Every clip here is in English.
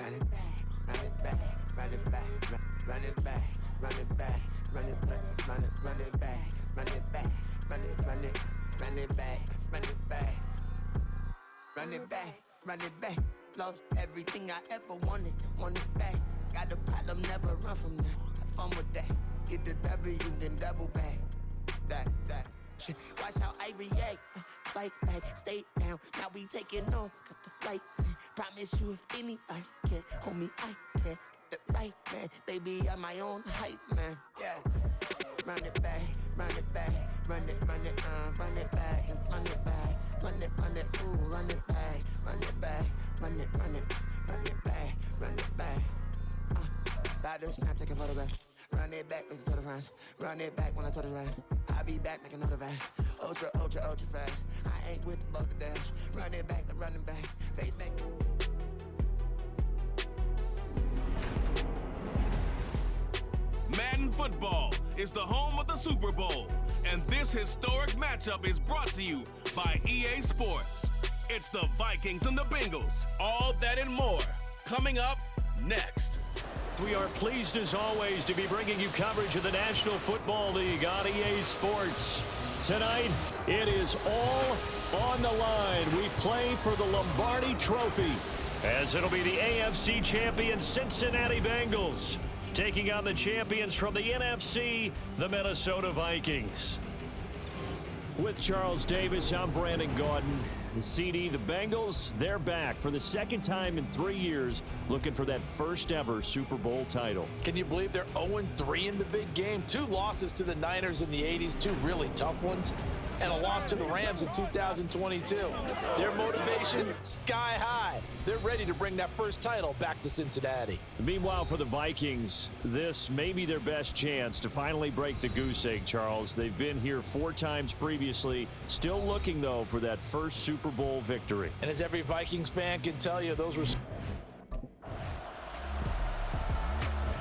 run it back, run it back, run it back, run it back, run it back, run it back, run it back, run it back, run it back, run it back, run it back, run it back. Lost everything I ever wanted it back. Got a problem, never run from that. Have fun with that. Get the W, then double back. That shit. Watch how I react. Fight back, stay down. Now we taking on. Got the flight. Promise you, if anybody can hold me, I can. Get the right man, baby, I'm my own hype man. Yeah. Run it back, run it back, run it back, and run it back, ooh, run it back, run it back, run it back, run it back. About to snap, take a photograph. Run it back, make it to the runs. Run it back when I told it right. I'll be back, make another back. Ultra fast. I ain't with the boat to dash. Run it back, running back. Face back. Madden football is the home of the Super Bowl, and this historic matchup is brought to you by EA Sports. It's the Vikings and the Bengals. All that and more coming up next. We are pleased as always to be bringing you coverage of the National Football League on EA Sports. Tonight, it is all on the line. We play for the Lombardi Trophy, as it'll be the AFC champion Cincinnati Bengals taking on the champions from the NFC, the Minnesota Vikings. With Charles Davis, I'm Brandon Gaudin. The CD, the Bengals, they're back for the second time in 3 years, looking for that first ever Super Bowl title. Can you believe they're 0-3 in the big game? 2 losses to the Niners in the 80s, 2 really tough ones, and a loss to the Rams in 2022. Their motivation, sky high. They're ready to bring that first title back to Cincinnati. Meanwhile, for the Vikings, this may be their best chance to finally break the goose egg, Charles. They've been here 4 times previously, still looking, though, for that first Super Bowl victory. And as every Vikings fan can tell you, those were...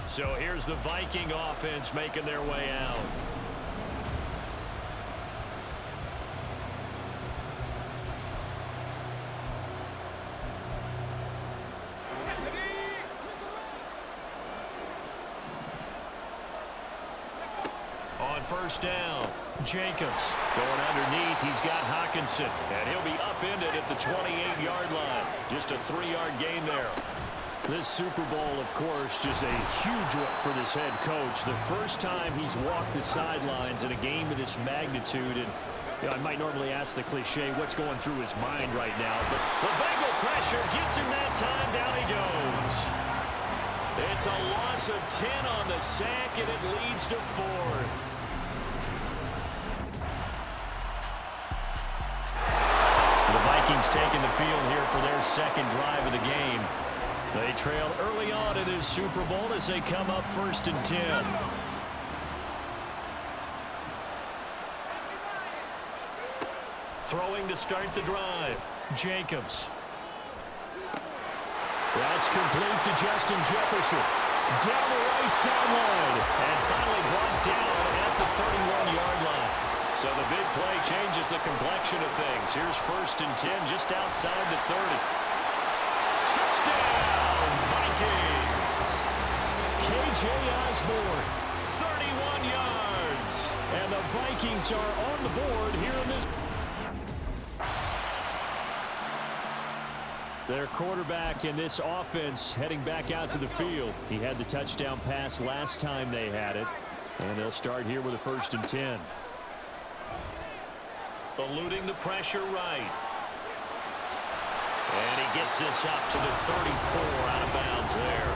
So here's the Viking offense making their way out. On first down, Jacobs going underneath. He's got Hawkinson, and he'll be upended at the 28-yard line. Just a 3-yard gain there. This Super Bowl, of course, just a huge one for this head coach. The first time he's walked the sidelines in a game of this magnitude. And I might normally ask the cliche, what's going through his mind right now? But the Bengal pressure gets him that time. Down he goes. It's a loss of 10 on the sack, and it leads to 4th. The Vikings taking the field here for their second drive of the game. They trailed early on in this Super Bowl as they come up 1st and 10. Throwing to start the drive, Jacobs. That's complete to Justin Jefferson. Down the right sideline. And finally brought down at the 31-yard line. So the big play changes the complexion of things. Here's 1st and 10 just outside the 30. Touchdown, Vikings! KJ Osborne, 31 yards. And the Vikings are on the board here in this. Their quarterback in this offense heading back out to the field. He had the touchdown pass last time they had it. And they'll start here with a 1st and 10. Eluding the pressure right. And he gets this up to the 34, out of bounds there.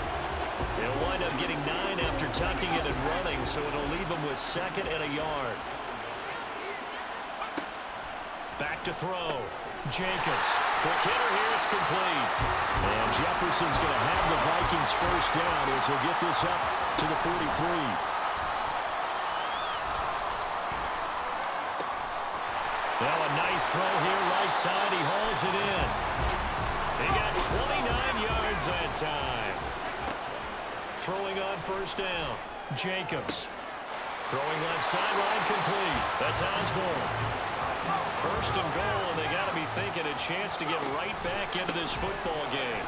He'll wind up getting 9 after tucking it and running, so it'll leave him with 2nd and a yard. Back to throw. Jacobs. Quick hitter here, it's complete. And Jefferson's going to have the Vikings first down as he'll get this up to the 43. Well, a nice throw here, right side. He hauls it in. He got 29 yards that time. Throwing on 1st down. Jacobs. Throwing left sideline, complete. That's Osborne. 1st and goal, and they got to be thinking a chance to get right back into this football game.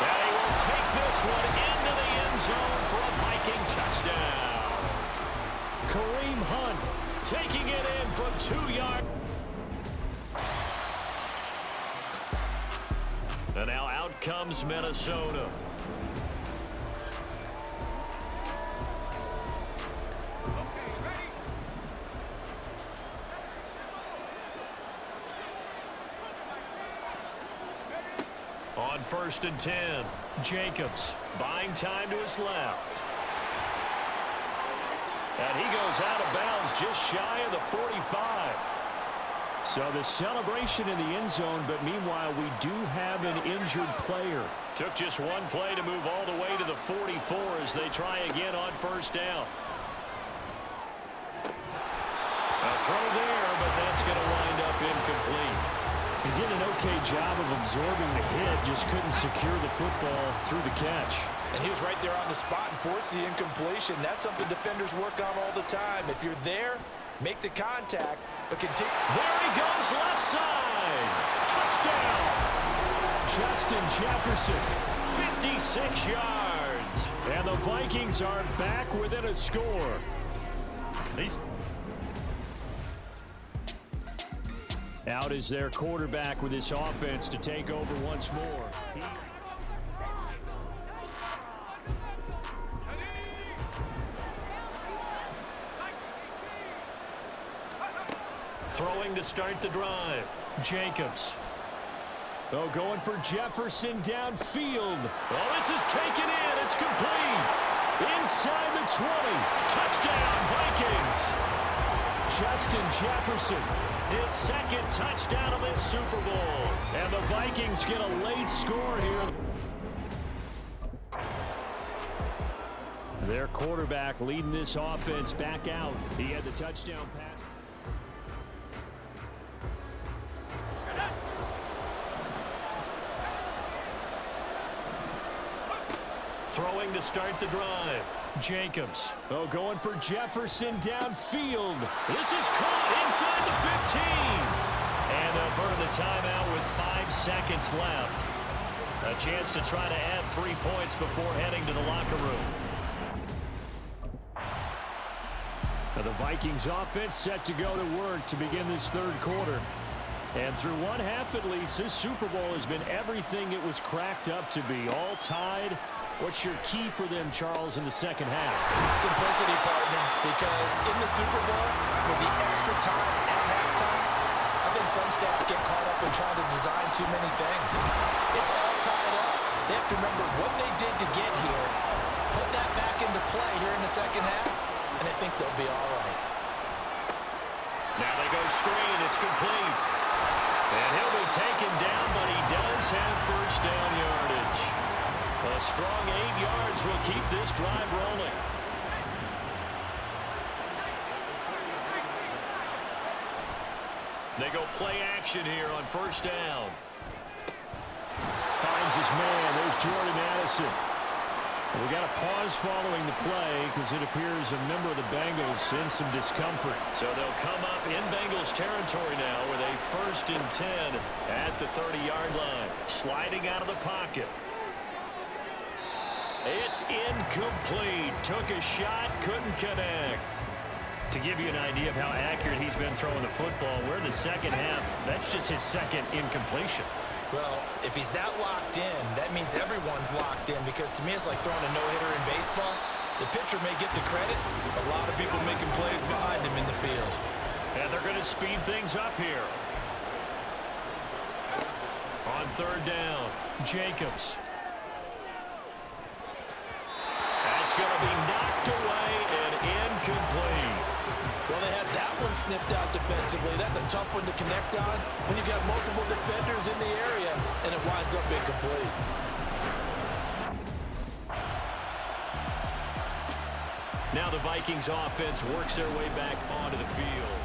And he will take this one into the end zone for a Viking touchdown. Kareem Hunt taking it in from 2 yards. And now out comes Minnesota. On 1st and 10, Jacobs buying time to his left. And he goes out of bounds just shy of the 45. So the celebration in the end zone, but meanwhile we do have an injured player. Took just one play to move all the way to the 44 as they try again on 1st down. A throw there, but that's going to wind up incomplete. He did an okay job of absorbing the hit, just couldn't secure the football through the catch. And he was right there on the spot and forced the incompletion. That's something defenders work on all the time. If you're there, make the contact, but continue. There he goes, left side. Touchdown. Justin Jefferson, 56 yards. And the Vikings are back within a score. Out is their quarterback with this offense to take over once more. Throwing to start the drive. Jacobs. Oh, going for Jefferson downfield. Oh, this is taken in. It's complete. Inside the 20. Touchdown, Vikings. Justin Jefferson. His second touchdown of this Super Bowl. And the Vikings get a late score here. Their quarterback leading this offense back out. He had the touchdown pass. Throwing to start the drive. Jacobs. Oh, going for Jefferson downfield. This is caught inside the 15. And they'll burn the timeout with 5 seconds left. A chance to try to add 3 points before heading to the locker room. Now the Vikings offense set to go to work to begin this third quarter. And through one half at least, this Super Bowl has been everything it was cracked up to be. All tied. What's your key for them, Charles, in the second half? Simplicity, partner, because in the Super Bowl, with the extra time at halftime, I think some staff get caught up in trying to design too many things. It's all tied up. They have to remember what they did to get here, put that back into play here in the second half, and I think they'll be all right. Now they go screen. It's complete. And he'll be taken down, but he does have first down yardage. A strong 8 yards will keep this drive rolling. They go play action here on first down. Finds his man. There's Jordan Addison. We got a pause following the play because it appears a member of the Bengals in some discomfort. So they'll come up in Bengals territory now with a 1st and 10 at the 30-yard line. Sliding out of the pocket. It's incomplete. Took a shot, couldn't connect. To give you an idea of how accurate he's been throwing the football, we're in the second half. That's just his second incompletion. Well, if he's that locked in, that means everyone's locked in, because to me it's like throwing a no-hitter in baseball. The pitcher may get the credit, a lot of people making plays behind him in the field. And they're going to speed things up here. On 3rd down, Jacobs. That's going to be knocked away and incomplete. Well, they had that one snipped out defensively. That's a tough one to connect on when you've got multiple defenders in the area, and it winds up incomplete. Now the Vikings offense works their way back onto the field.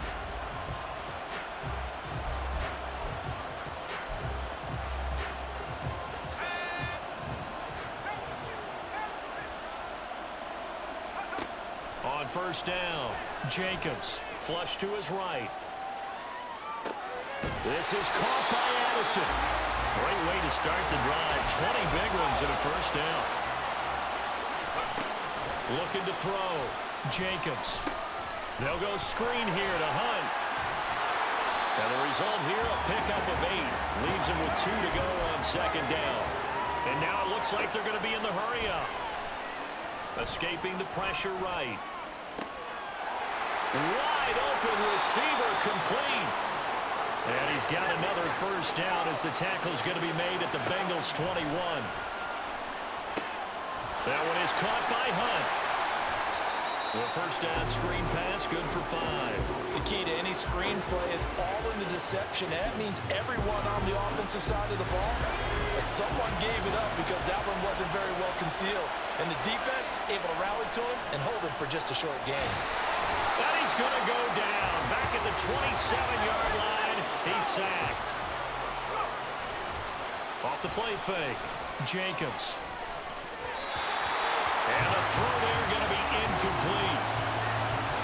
On 1st down, Jacobs, flush to his right. This is caught by Addison. Great way to start the drive. 20 big ones and a first down. Looking to throw. Jacobs. They'll go screen here to Hunt. And the result here, a pickup of 8. Leaves him with 2 to go on second down. And now it looks like they're going to be in the hurry-up. Escaping the pressure right. Wide open receiver complete. And he's got another first down as the tackle's going to be made at the Bengals 21. That one is caught by Hunt. Well, first down screen pass, good for 5. The key to any screen play is all in the deception. That means everyone on the offensive side of the ball. But someone gave it up because that one wasn't very well concealed. And the defense able to rally to him and hold him for just a short game. And he's going to go down. Back at the 27-yard line. He's sacked. Off the play fake. Jacobs. And the throw there going to be incomplete.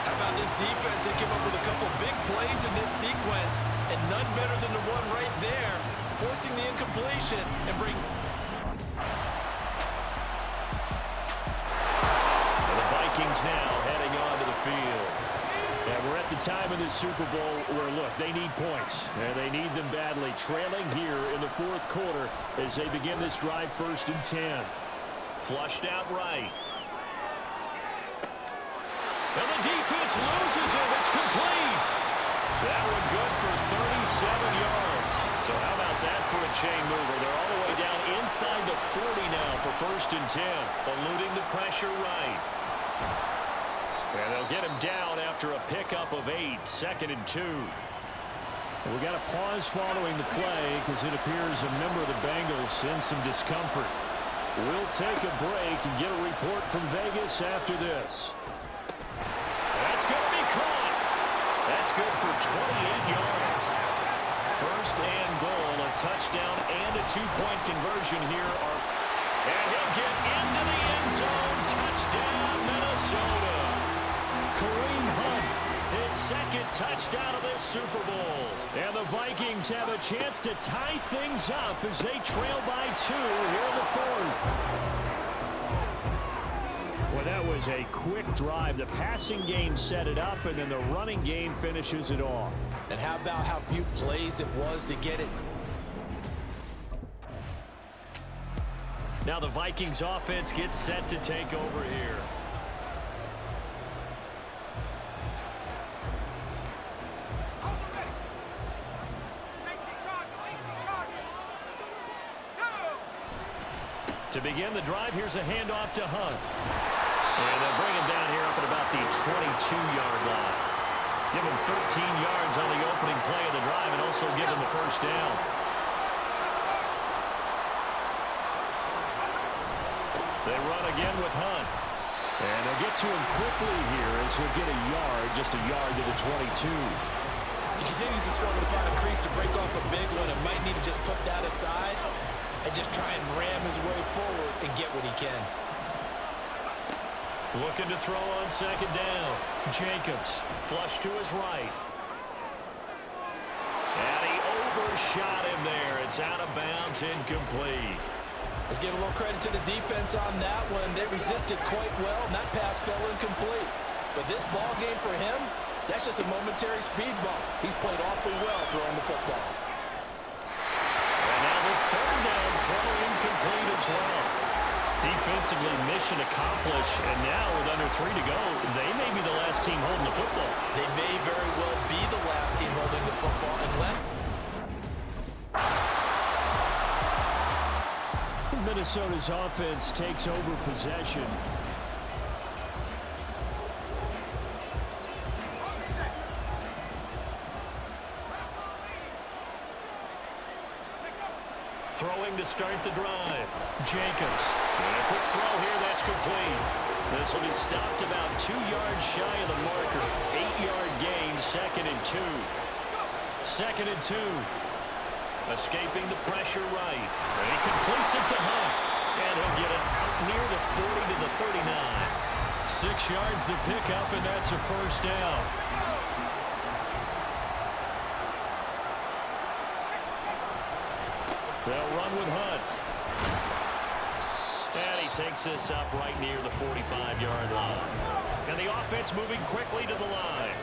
How about this defense? They came up with a couple big plays in this sequence, and none better than the one right there, forcing the incompletion and bring... And the Vikings now heading onto the field. And we're at the time of the Super Bowl where, look, they need points, and they need them badly. Trailing here in the fourth quarter as they begin this drive, 1st and 10. Flushed out right. And the defense loses him. It's complete. That one good for 37 yards. So how about that for a chain mover? They're all the way down inside the 40 now for 1st and 10. Eluding the pressure right. And they'll get him down after a pickup of 8. 2nd and 2. We got a pause following the play because it appears a member of the Bengals in some discomfort. We'll take a break and get a report from Vegas after this. That's going to be caught. That's good for 28 yards. 1st and goal, a touchdown and a 2-point conversion here. And he'll get into the end zone. Touchdown, Minnesota. Kareem Hunt, his 2nd touchdown of this Super Bowl. And the Vikings have a chance to tie things up as they trail by 2 here in the 4th. Well, that was a quick drive. The passing game set it up, and then the running game finishes it off. And how about how few plays it was to get it? Now the Vikings offense gets set to take over here. To begin the drive, here's a handoff to Hunt. And they'll bring him down here up at about the 22-yard line. Give him 13 yards on the opening play of the drive and also give him the first down. They run again with Hunt. And they'll get to him quickly here as he'll get a yard, just a yard to the 22. He continues to struggle to find a crease to break off a big one and might need to just put that aside and just try and ram his way forward and get what he can. Looking to throw on 2nd down. Jacobs, flush to his right. And he overshot him there. It's out of bounds, incomplete. Let's give a little credit to the defense on that one. They resisted quite well, and that pass fell incomplete. But this ball game for him, that's just a momentary speed bump. He's played awfully well throwing the football. And now the 3rd down throw incomplete as well. Defensively, mission accomplished, and now with under 3 to go, they may be the last team holding the football. They may very well be the last team holding the football unless... Minnesota's offense takes over possession. Throwing to start the drive. Jacobs. And a quick throw here, that's complete. This will be stopped about 2 yards shy of the marker. 8-yard gain, 2nd and 2. 2nd and 2. Escaping the pressure right. And he completes it to Hunt. And he'll get it out near the 40 to the 39. 6 yards to pick up, and that's a first down. They'll run with Hunt. And he takes this up right near the 45-yard line. And the offense moving quickly to the line.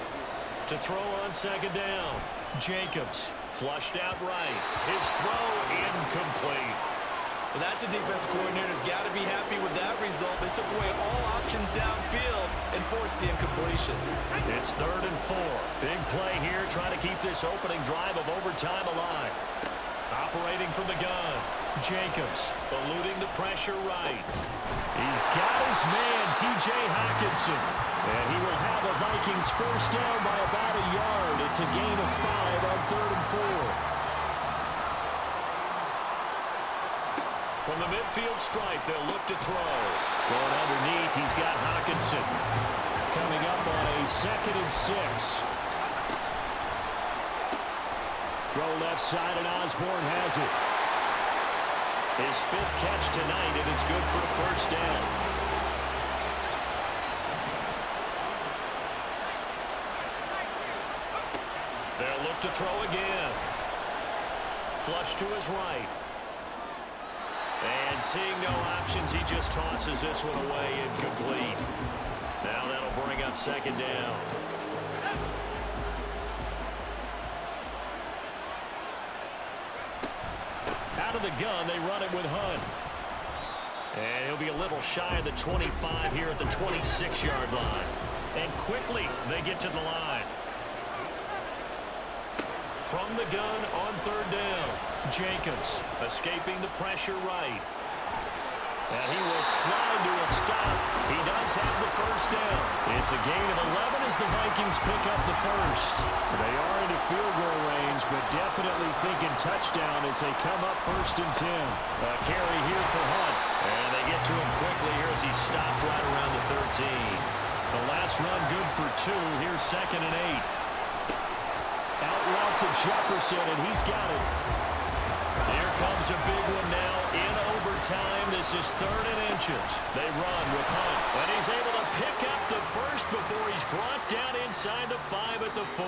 To throw on second down. Jacobs flushed out right. His throw incomplete. Well, that's a defensive coordinator's got to be happy with that result. They took away all options downfield and forced the incompletion. It's 3rd and 4. Big play here, trying to keep this opening drive of overtime alive. Operating from the gun. Jacobs eluding the pressure right. He's got his man, T.J. Hockenson. And he will have the Vikings first down by about a yard. It's a gain of 5 on 3rd and 4. From the midfield stripe, they'll look to throw. Going underneath, he's got Hockenson. Coming up on a 2nd and 6. Throw left side, and Osborne has it. His 5th catch tonight, and it's good for a first down. They'll look to throw again. Flush to his right. And seeing no options, he just tosses this one away incomplete. Now that'll bring up 2nd down. Out of the gun, they run it with Hunt. And he'll be a little shy of the 25 here at the 26-yard line. And quickly, they get to the line. From the gun on 3rd down. Jacobs escaping the pressure right. And he will slide to a stop. He does have the first down. It's a gain of 11 as the Vikings pick up the first. They are into field goal range, but definitely thinking touchdown as they come up 1st and 10. A carry here for Hunt. And they get to him quickly here as he stopped right around the 13. The last run good for 2. Here's 2nd and 8. Out route to Jefferson, and he's got it. Here comes a big one now in overtime. This is 3rd and inches. They run with Hunt, and he's able to pick up the first before he's brought down inside the 5 at the 4.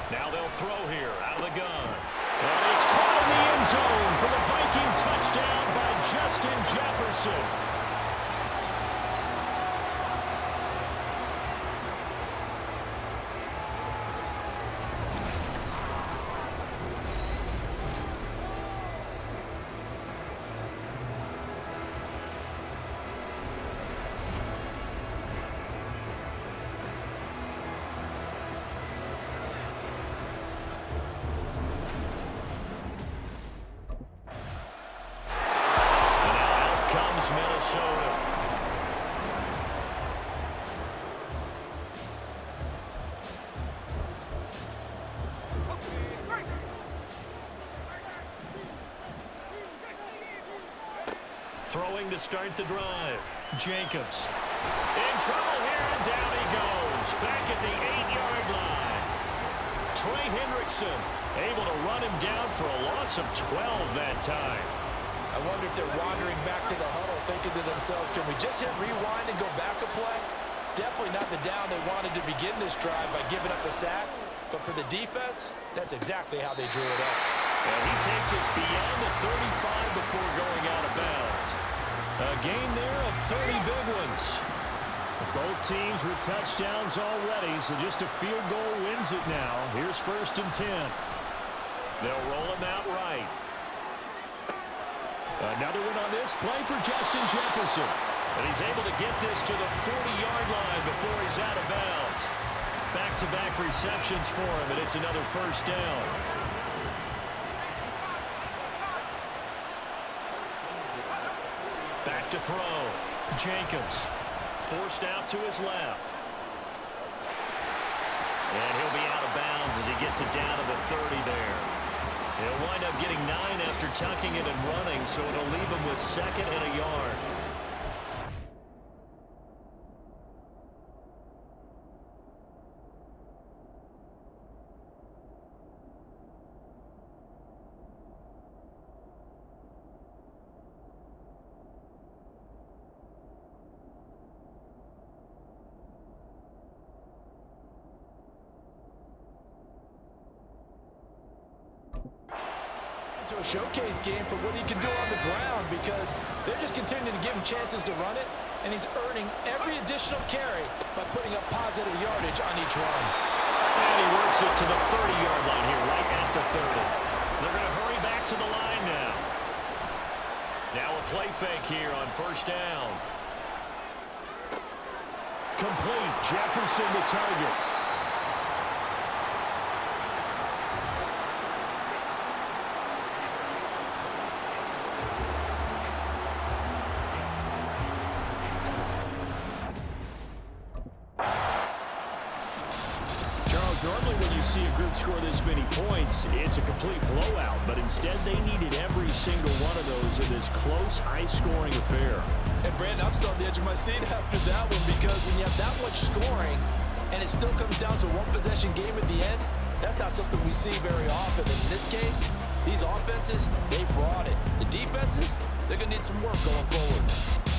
Now they'll throw here out of the gun. And it's caught in the end zone for the Viking touchdown by Justin Jefferson. Minnesota. Throwing to start the drive. Jacobs. In trouble here, and down he goes. Back at the 8-yard line. Trey Hendrickson able to run him down for a loss of 12 that time. I wonder if they're wandering back to the huddle thinking to themselves, can we just hit rewind and go back a play? Definitely not the down they wanted to begin this drive by giving up the sack. But for the defense, that's exactly how they drew it up. And he takes us beyond the 35 before going out of bounds. A gain there of 30 big ones. Both teams with touchdowns already, so just a field goal wins it now. Here's 1st and 10. They'll roll him out right. Another one on this play for Justin Jefferson. And he's able to get this to the 40-yard line before he's out of bounds. Back-to-back receptions for him, and it's another first down. Back to throw. Jacobs forced out to his left. And he'll be out of bounds as he gets it down to the 30 there. He'll wind up getting 9 after tucking it and running, so it'll leave him with 2nd and a yard. into a showcase game for what he can do on the ground because they're just continuing to give him chances to run it, and he's earning every additional carry by putting up positive yardage on each run. And he works it to the 30-yard line here, right at the 30. They're going to hurry back to the line now. Now a play fake here on first down. Complete. Jefferson the target. Normally when you see a group score this many points, it's a complete blowout. But instead, they needed every single one of those in this close, high-scoring affair. And, Brandon, I'm still on the edge of my seat after that one because when you have that much scoring and it still comes down to a one-possession game at the end, that's not something we see very often. And in this case, these offenses, they brought it. The defenses, they're going to need some work going forward.